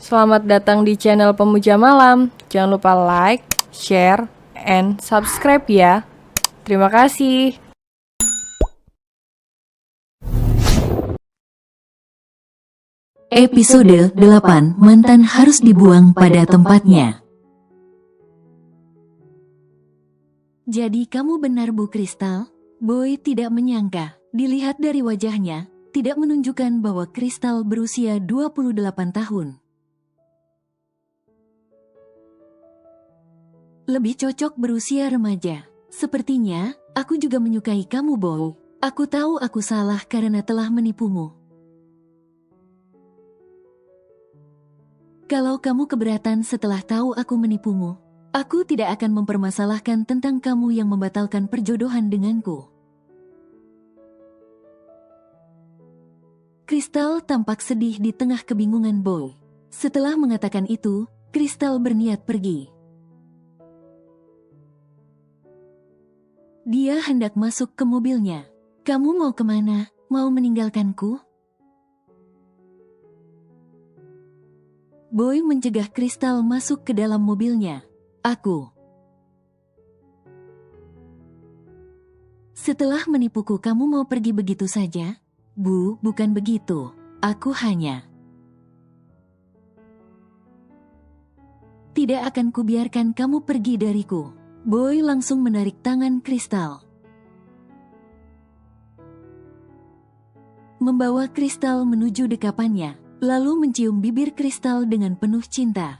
Selamat datang di channel Pemuja Malam. Jangan lupa like, share, and subscribe ya. Terima kasih. Episode 8, mantan harus dibuang pada tempatnya. Jadi kamu benar Bu Kristal? Boy tidak menyangka, dilihat dari wajahnya, tidak menunjukkan bahwa Kristal berusia 28 tahun. Lebih cocok berusia remaja. Sepertinya, aku juga menyukai kamu Boy. Aku tahu aku salah karena telah menipumu. Kalau kamu keberatan setelah tahu aku menipumu, aku tidak akan mempermasalahkan tentang kamu yang membatalkan perjodohan denganku. Kristal tampak sedih di tengah kebingungan Boy. Setelah mengatakan itu, Kristal berniat pergi. Dia hendak masuk ke mobilnya. Kamu mau kemana? Mau meninggalkanku? Boy mencegah Kristal masuk ke dalam mobilnya. Setelah menipuku kamu mau pergi begitu saja? Bu, bukan begitu. Aku hanya tidak akan kubiarkan kamu pergi dariku. Boy langsung menarik tangan Kristal. Membawa Kristal menuju dekapannya, lalu mencium bibir Kristal dengan penuh cinta.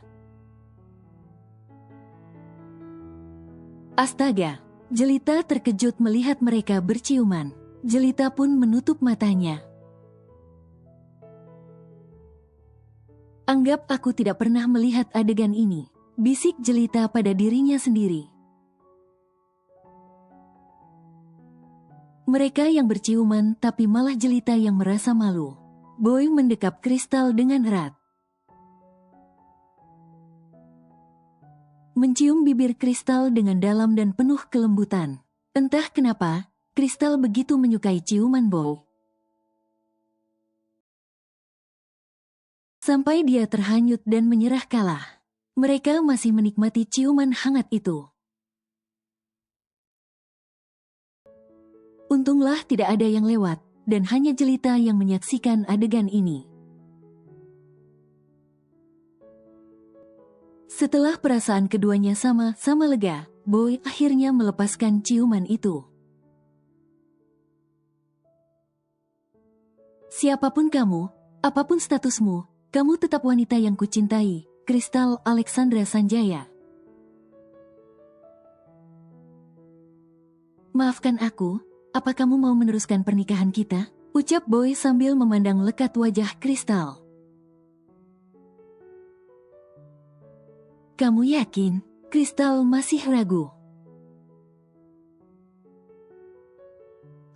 Astaga, Jelita terkejut melihat mereka berciuman. Jelita pun menutup matanya. Anggap aku tidak pernah melihat adegan ini, bisik Jelita pada dirinya sendiri. Mereka yang berciuman tapi malah Jelita yang merasa malu. Boy mendekap Kristal dengan erat. Mencium bibir Kristal dengan dalam dan penuh kelembutan. Entah kenapa, Kristal begitu menyukai ciuman Boy. Sampai dia terhanyut dan menyerah kalah. Mereka masih menikmati ciuman hangat itu. Untunglah tidak ada yang lewat, dan hanya Jelita yang menyaksikan adegan ini. Setelah perasaan keduanya sama-sama lega, Boy akhirnya melepaskan ciuman itu. Siapapun kamu, apapun statusmu, kamu tetap wanita yang kucintai, Kristal Alexandra Sanjaya. Maafkan aku, apa kamu mau meneruskan pernikahan kita? Ucap Boy sambil memandang lekat wajah Kristal. Kamu yakin? Kristal masih ragu.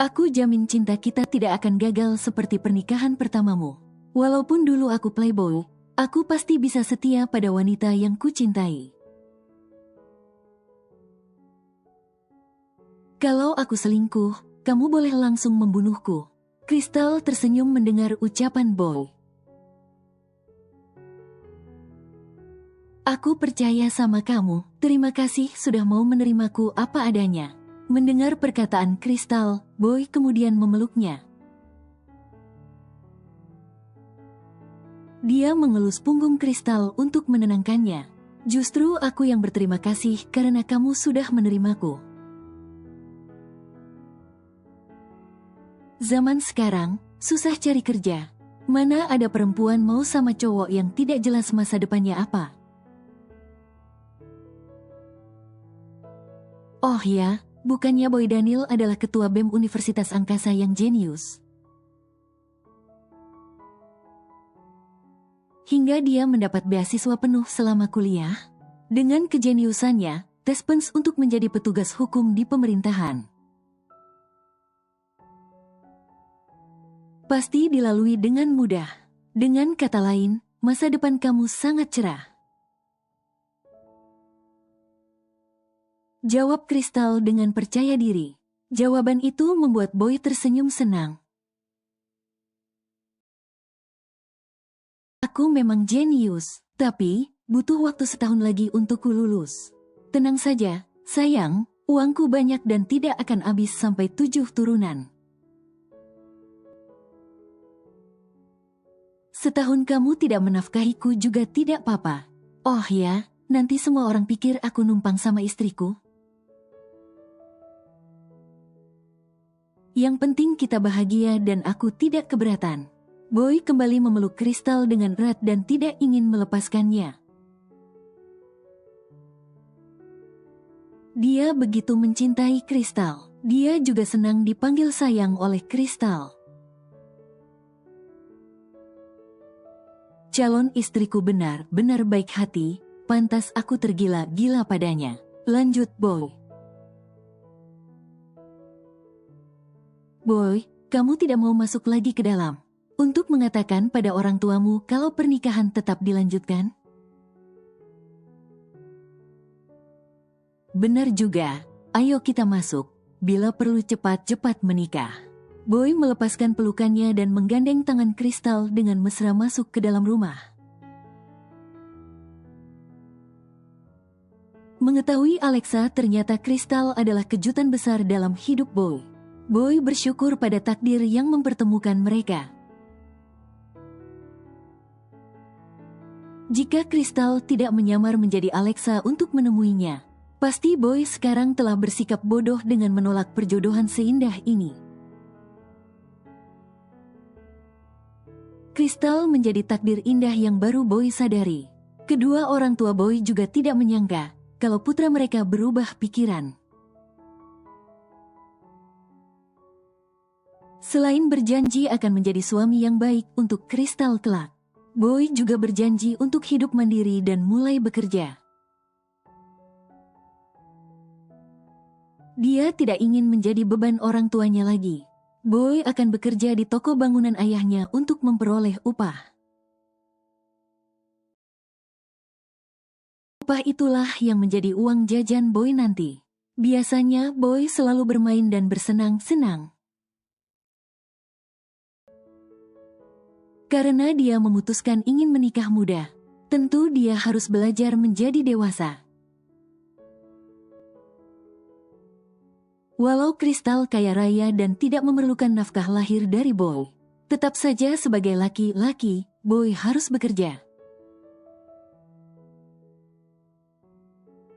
Aku jamin cinta kita tidak akan gagal seperti pernikahan pertamamu. Walaupun dulu aku playboy, aku pasti bisa setia pada wanita yang kucintai. Kalau aku selingkuh, kamu boleh langsung membunuhku. Kristal tersenyum mendengar ucapan Boy. Aku percaya sama kamu, terima kasih sudah mau menerimaku apa adanya. Mendengar perkataan Kristal, Boy kemudian memeluknya. Dia mengelus punggung Kristal untuk menenangkannya. Justru aku yang berterima kasih karena kamu sudah menerimaku. Zaman sekarang, susah cari kerja. Mana ada perempuan mau sama cowok yang tidak jelas masa depannya apa? Oh ya, bukannya Boy Daniel adalah ketua BEM Universitas Angkasa yang jenius? Hingga dia mendapat beasiswa penuh selama kuliah. Dengan kejeniusannya, tes PENS untuk menjadi petugas hukum di pemerintahan pasti dilalui dengan mudah. Dengan kata lain, masa depan kamu sangat cerah. Jawab Kristal dengan percaya diri. Jawaban itu membuat Boy tersenyum senang. Aku memang jenius, tapi butuh waktu setahun lagi untuk lulus. Tenang saja, sayang, uangku banyak dan tidak akan habis sampai 7 turunan. Setahun kamu tidak menafkahiku juga tidak apa-apa. Oh ya, nanti semua orang pikir aku numpang sama istriku. Yang penting kita bahagia dan aku tidak keberatan. Boy kembali memeluk Kristal dengan erat dan tidak ingin melepaskannya. Dia begitu mencintai Kristal. Dia juga senang dipanggil sayang oleh Kristal. Calon istriku benar-benar baik hati, pantas aku tergila-gila padanya. Lanjut Boy. Boy, kamu tidak mau masuk lagi ke dalam untuk mengatakan pada orang tuamu kalau pernikahan tetap dilanjutkan? Benar juga, ayo kita masuk, bila perlu cepat-cepat menikah. Boy melepaskan pelukannya dan menggandeng tangan Kristal dengan mesra masuk ke dalam rumah. Mengetahui Alexa ternyata Kristal adalah kejutan besar dalam hidup Boy. Boy bersyukur pada takdir yang mempertemukan mereka. Jika Kristal tidak menyamar menjadi Alexa untuk menemuinya, pasti Boy sekarang telah bersikap bodoh dengan menolak perjodohan seindah ini. Kristal menjadi takdir indah yang baru Boy sadari. Kedua orang tua Boy juga tidak menyangka kalau putra mereka berubah pikiran. Selain berjanji akan menjadi suami yang baik untuk Kristal kelak, Boy juga berjanji untuk hidup mandiri dan mulai bekerja. Dia tidak ingin menjadi beban orang tuanya lagi. Boy akan bekerja di toko bangunan ayahnya untuk memperoleh upah. Upah itulah yang menjadi uang jajan Boy nanti. Biasanya Boy selalu bermain dan bersenang-senang. Karena dia memutuskan ingin menikah muda, tentu dia harus belajar menjadi dewasa. Walau Kristal kaya raya dan tidak memerlukan nafkah lahir dari Boy, tetap saja sebagai laki-laki, Boy harus bekerja.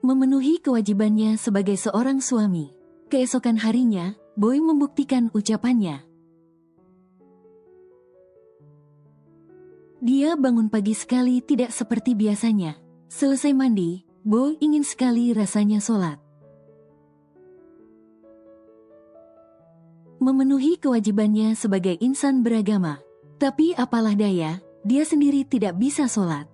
Memenuhi kewajibannya sebagai seorang suami. Keesokan harinya, Boy membuktikan ucapannya. Dia bangun pagi sekali tidak seperti biasanya. Selesai mandi, Boy ingin sekali rasanya sholat. Memenuhi kewajibannya sebagai insan beragama. Tapi apalah daya, dia sendiri tidak bisa sholat.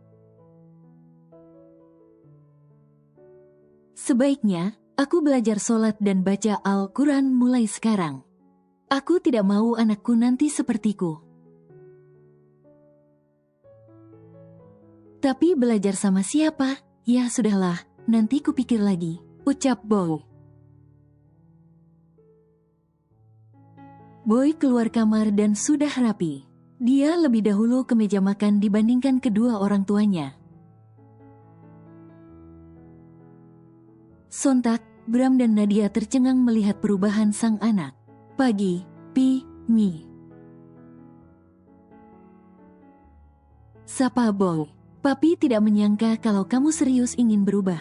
Sebaiknya, aku belajar sholat dan baca Al-Quran mulai sekarang. Aku tidak mau anakku nanti sepertiku. Tapi belajar sama siapa? Ya sudahlah, nanti kupikir lagi, ucap Boy. Boy keluar kamar dan sudah rapi. Dia lebih dahulu ke meja makan dibandingkan kedua orang tuanya. Sontak, Bram dan Nadia tercengang melihat perubahan sang anak. Pagi, Mi. Sapa Boy. Papi tidak menyangka kalau kamu serius ingin berubah,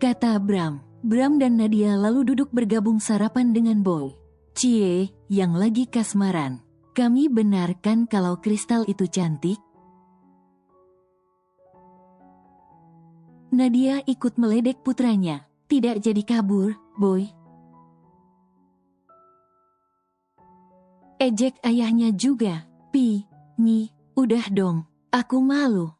kata Bram. Bram dan Nadia lalu duduk bergabung sarapan dengan Boy. Cie, yang lagi kasmaran. Kami benar kan kalau Kristal itu cantik? Nadia ikut meledek putranya. Tidak jadi kabur, Boy. Ejek ayahnya juga. Mi, udah dong, aku malu.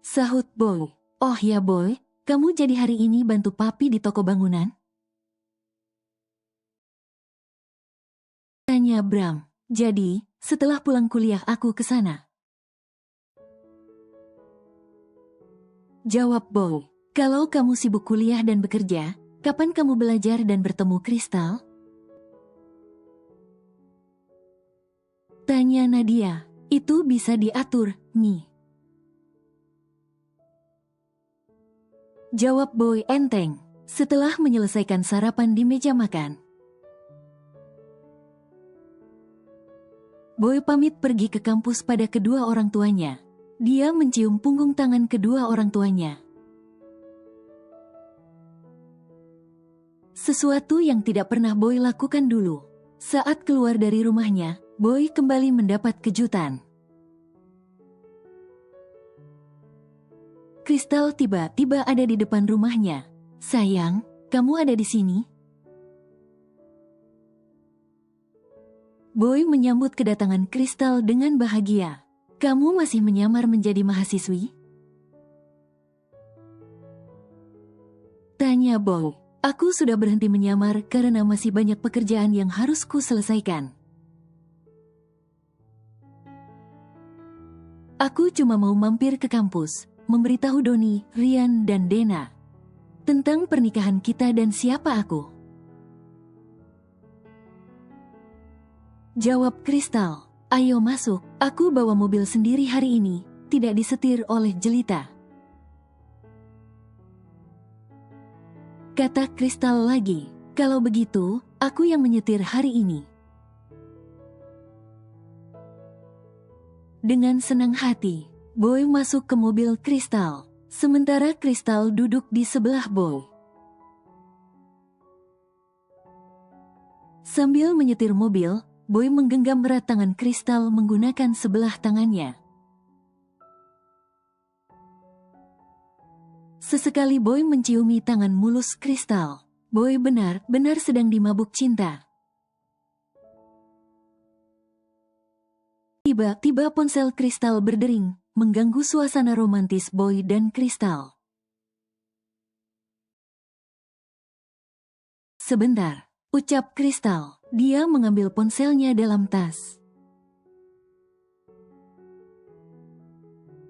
Sahut Boy. Oh ya Boy, kamu jadi hari ini bantu papi di toko bangunan? Tanya Bram. Jadi, setelah pulang kuliah aku ke sana. Jawab Boy. Kalau kamu sibuk kuliah dan bekerja, kapan kamu belajar dan bertemu Kristal? Tanya Nadia. Itu bisa diatur, Mi. Jawab Boy enteng, setelah menyelesaikan sarapan di meja makan. Boy pamit pergi ke kampus pada kedua orang tuanya. Dia mencium punggung tangan kedua orang tuanya. Sesuatu yang tidak pernah Boy lakukan dulu. Saat keluar dari rumahnya, Boy kembali mendapat kejutan. Kristal tiba-tiba ada di depan rumahnya. Sayang, kamu ada di sini? Boy menyambut kedatangan Kristal dengan bahagia. Kamu masih menyamar menjadi mahasiswi? Tanya Boy. Aku sudah berhenti menyamar karena masih banyak pekerjaan yang harus ku selesaikan. Aku cuma mau mampir ke kampus, memberitahu Doni, Rian, dan Dena tentang pernikahan kita dan siapa aku. Jawab Kristal. Ayo masuk, aku bawa mobil sendiri hari ini, tidak disetir oleh Jelita. Kata Kristal lagi, kalau begitu, aku yang menyetir hari ini. Dengan senang hati, Boy masuk ke mobil Kristal, sementara Kristal duduk di sebelah Boy. Sambil menyetir mobil, Boy menggenggam erat tangan Kristal menggunakan sebelah tangannya. Sesekali Boy menciumi tangan mulus Kristal. Boy benar-benar sedang dimabuk cinta. Tiba-tiba ponsel Kristal berdering, mengganggu suasana romantis Boy dan Kristal. Sebentar, ucap Kristal. Dia mengambil ponselnya dalam tas.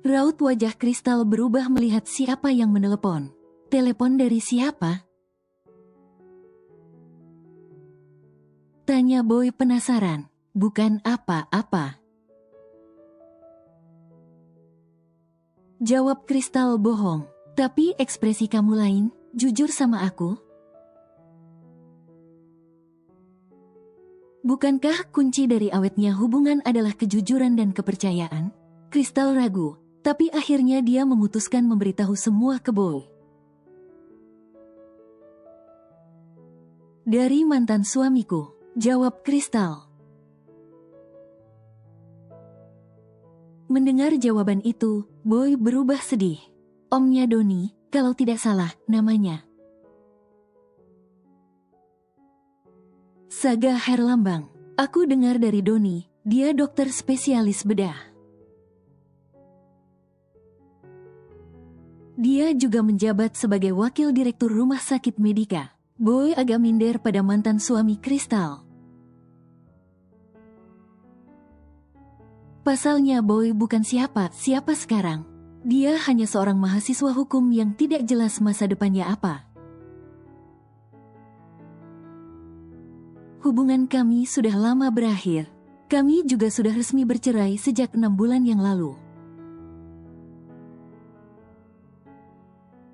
Raut wajah Kristal berubah melihat siapa yang menelepon. Telepon dari siapa? Tanya Boy penasaran. Bukan apa-apa. Jawab Kristal bohong. Tapi ekspresi kamu lain, jujur sama aku. Bukankah kunci dari awetnya hubungan adalah kejujuran dan kepercayaan? Kristal ragu, tapi akhirnya dia memutuskan memberitahu semua ke Boy. Dari mantan suamiku, jawab Kristal. Mendengar jawaban itu, Boy berubah sedih. Omnya Doni, kalau tidak salah, namanya. Saga Herlambang. Aku dengar dari Doni, dia dokter spesialis bedah. Dia juga menjabat sebagai wakil direktur rumah sakit Medika. Boy agak minder pada mantan suami Kristal. Pasalnya Boy bukan siapa-siapa sekarang. Dia hanya seorang mahasiswa hukum yang tidak jelas masa depannya apa. Hubungan kami sudah lama berakhir. Kami juga sudah resmi bercerai sejak 6 bulan yang lalu.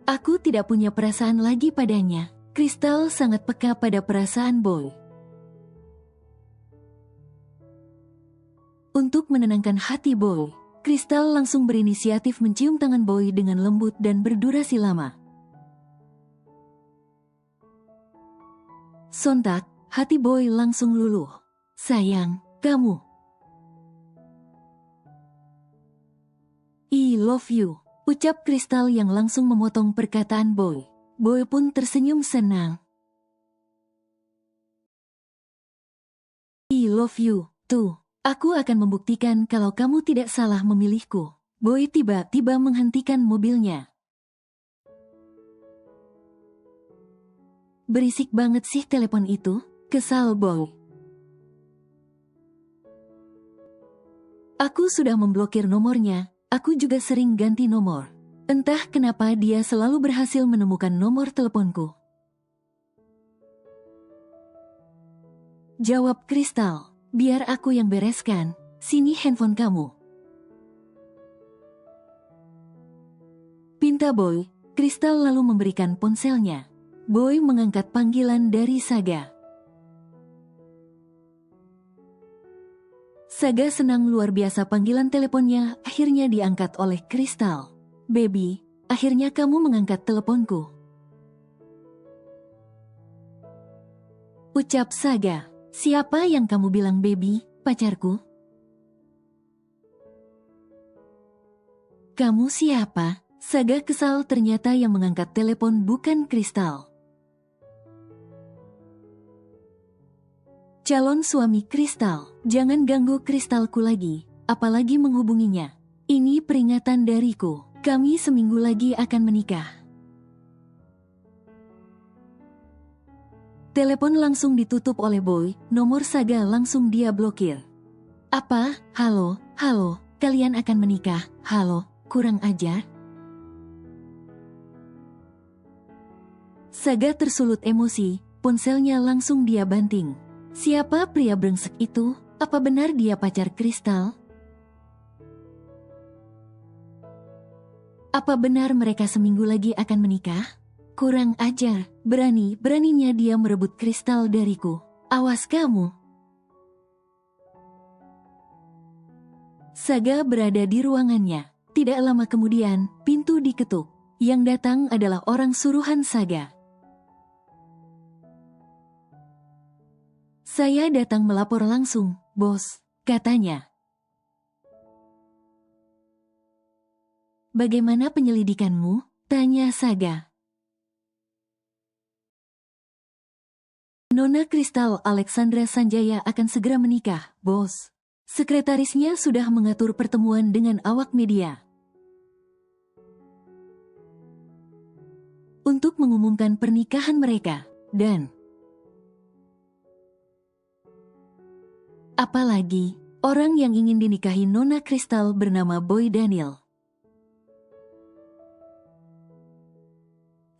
Aku tidak punya perasaan lagi padanya. Kristal sangat peka pada perasaan Boy. Untuk menenangkan hati Boy, Kristal langsung berinisiatif mencium tangan Boy dengan lembut dan berdurasi lama. Sontak, hati Boy langsung luluh. Sayang, kamu. I love you, ucap Kristal yang langsung memotong perkataan Boy. Boy pun tersenyum senang. I love you, tuh. Aku akan membuktikan kalau kamu tidak salah memilihku. Boy tiba-tiba menghentikan mobilnya. Berisik banget sih telepon itu, kesal Boy. Aku sudah memblokir nomornya, aku juga sering ganti nomor. Entah kenapa dia selalu berhasil menemukan nomor teleponku. Jawab Kristal. Biar aku yang bereskan. sini handphone kamu. Pinta Boy. Kristal lalu memberikan ponselnya. Boy mengangkat panggilan dari Saga. Saga senang luar biasa panggilan teleponnya akhirnya diangkat oleh Kristal. Baby, akhirnya kamu mengangkat teleponku. Ucap Saga. Siapa yang kamu bilang baby, pacarku? Kamu siapa? Saga kesal ternyata yang mengangkat telepon bukan Kristal. Calon suami Kristal, jangan ganggu Kristalku lagi, apalagi menghubunginya. Ini peringatan dariku, kami seminggu lagi akan menikah. Telepon langsung ditutup oleh Boy, nomor Saga langsung dia blokir. Apa? Halo, kalian akan menikah? Halo, kurang ajar? Saga tersulut emosi, ponselnya langsung dia banting. Siapa pria brengsek itu? Apa benar dia pacar Kristal? Apa benar mereka seminggu lagi akan menikah? Kurang ajar, beraninya dia merebut Kristal dariku. Awas kamu. Saga berada di ruangannya. Tidak lama kemudian, pintu diketuk. Yang datang adalah orang suruhan Saga. Saya datang melapor langsung, bos, katanya. Bagaimana penyelidikanmu? Tanya Saga. Nona Kristal Alexandra Sanjaya akan segera menikah, bos. Sekretarisnya sudah mengatur pertemuan dengan awak media. Untuk mengumumkan pernikahan mereka, dan apalagi, orang yang ingin dinikahi Nona Kristal bernama Boy Daniel.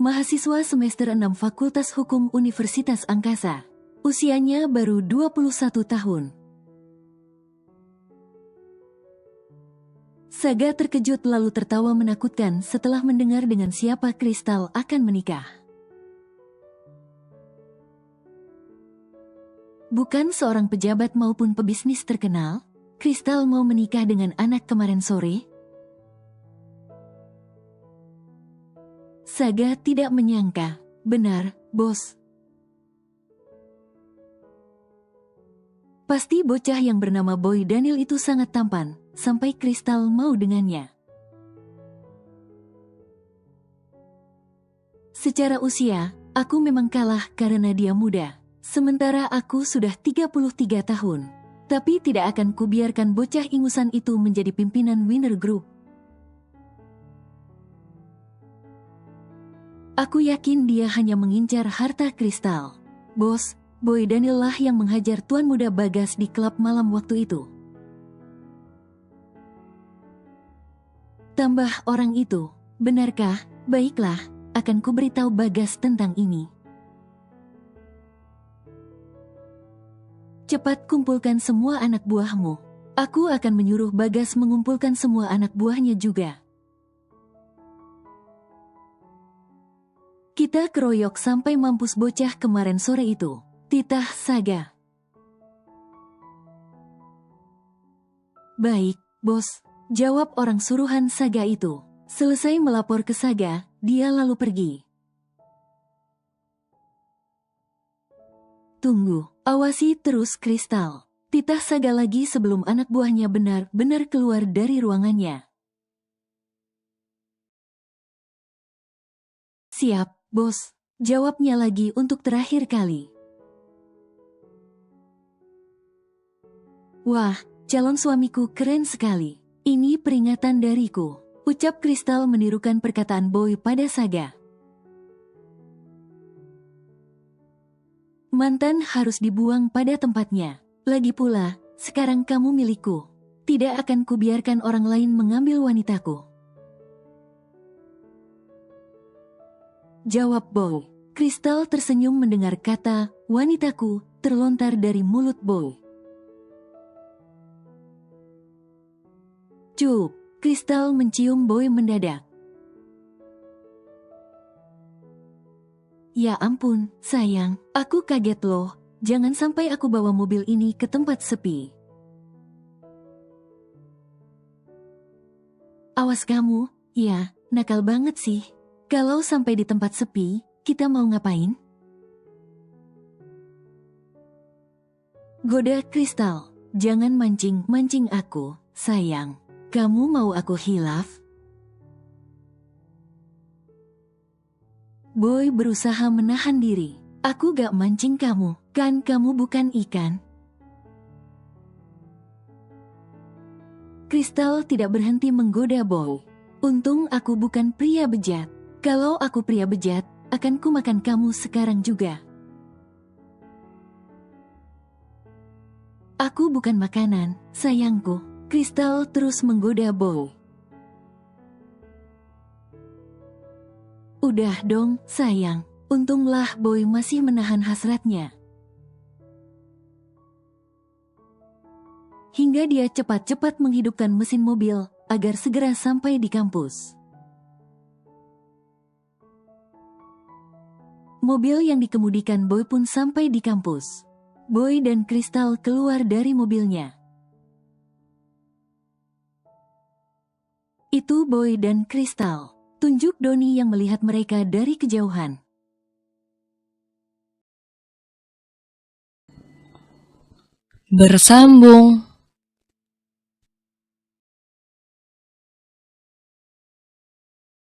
Mahasiswa semester 6 Fakultas Hukum Universitas Angkasa. Usianya baru 21 tahun. Saga terkejut lalu tertawa menakutkan setelah mendengar dengan siapa Kristal akan menikah. Bukan seorang pejabat maupun pebisnis terkenal, Kristal mau menikah dengan anak kemarin sore. Saga tidak menyangka. Benar, bos. Pasti bocah yang bernama Boy Daniel itu sangat tampan, sampai Kristal mau dengannya. Secara usia, aku memang kalah karena dia muda. Sementara aku sudah 33 tahun. Tapi tidak akan kubiarkan bocah ingusan itu menjadi pimpinan Winner Group. Aku yakin dia hanya mengincar harta Kristal. Bos, Boy Daniel lah yang menghajar tuan muda Bagas di klub malam waktu itu. Tambah orang itu, benarkah? Baiklah, akan kuberitahu Bagas tentang ini. Cepat kumpulkan semua anak buahmu. Aku akan menyuruh Bagas mengumpulkan semua anak buahnya juga. Kita keroyok sampai mampus bocah kemarin sore itu. Titah Saga. Baik, bos, jawab orang suruhan Saga itu. Selesai melapor ke Saga, dia lalu pergi. Tunggu, awasi terus Kristal. Titah Saga lagi sebelum anak buahnya benar-benar keluar dari ruangannya. Siap, bos. Jawabnya lagi untuk terakhir kali. Wah, calon suamiku keren sekali. Ini peringatan dariku. Ucap Kristal menirukan perkataan Boy pada Saga. Mantan harus dibuang pada tempatnya. Lagi pula, sekarang kamu milikku. Tidak akan kubiarkan orang lain mengambil wanitaku. Jawab Boy. Kristal tersenyum mendengar kata wanitaku terlontar dari mulut Boy. Cup, Kristal mencium Boy mendadak. Ya ampun, sayang, aku kaget loh. Jangan sampai aku bawa mobil ini ke tempat sepi. Awas kamu, ya, nakal banget sih. Kalau sampai di tempat sepi, kita mau ngapain? Goda Kristal, jangan mancing-mancing aku, sayang. Kamu mau aku hilaf? Boy berusaha menahan diri. Aku gak mancing kamu, kan kamu bukan ikan. Kristal tidak berhenti menggoda Boy. Untung aku bukan pria bejat. Kalau aku pria bejat, akan kumakan kamu sekarang juga. Aku bukan makanan, sayangku. Kristal terus menggoda Boy. Udah dong, sayang. Untunglah Boy masih menahan hasratnya. Hingga dia cepat-cepat menghidupkan mesin mobil agar segera sampai di kampus. Mobil yang dikemudikan Boy pun sampai di kampus. Boy dan Kristal keluar dari mobilnya. Itu Boy dan Kristal, tunjuk Doni yang melihat mereka dari kejauhan. Bersambung.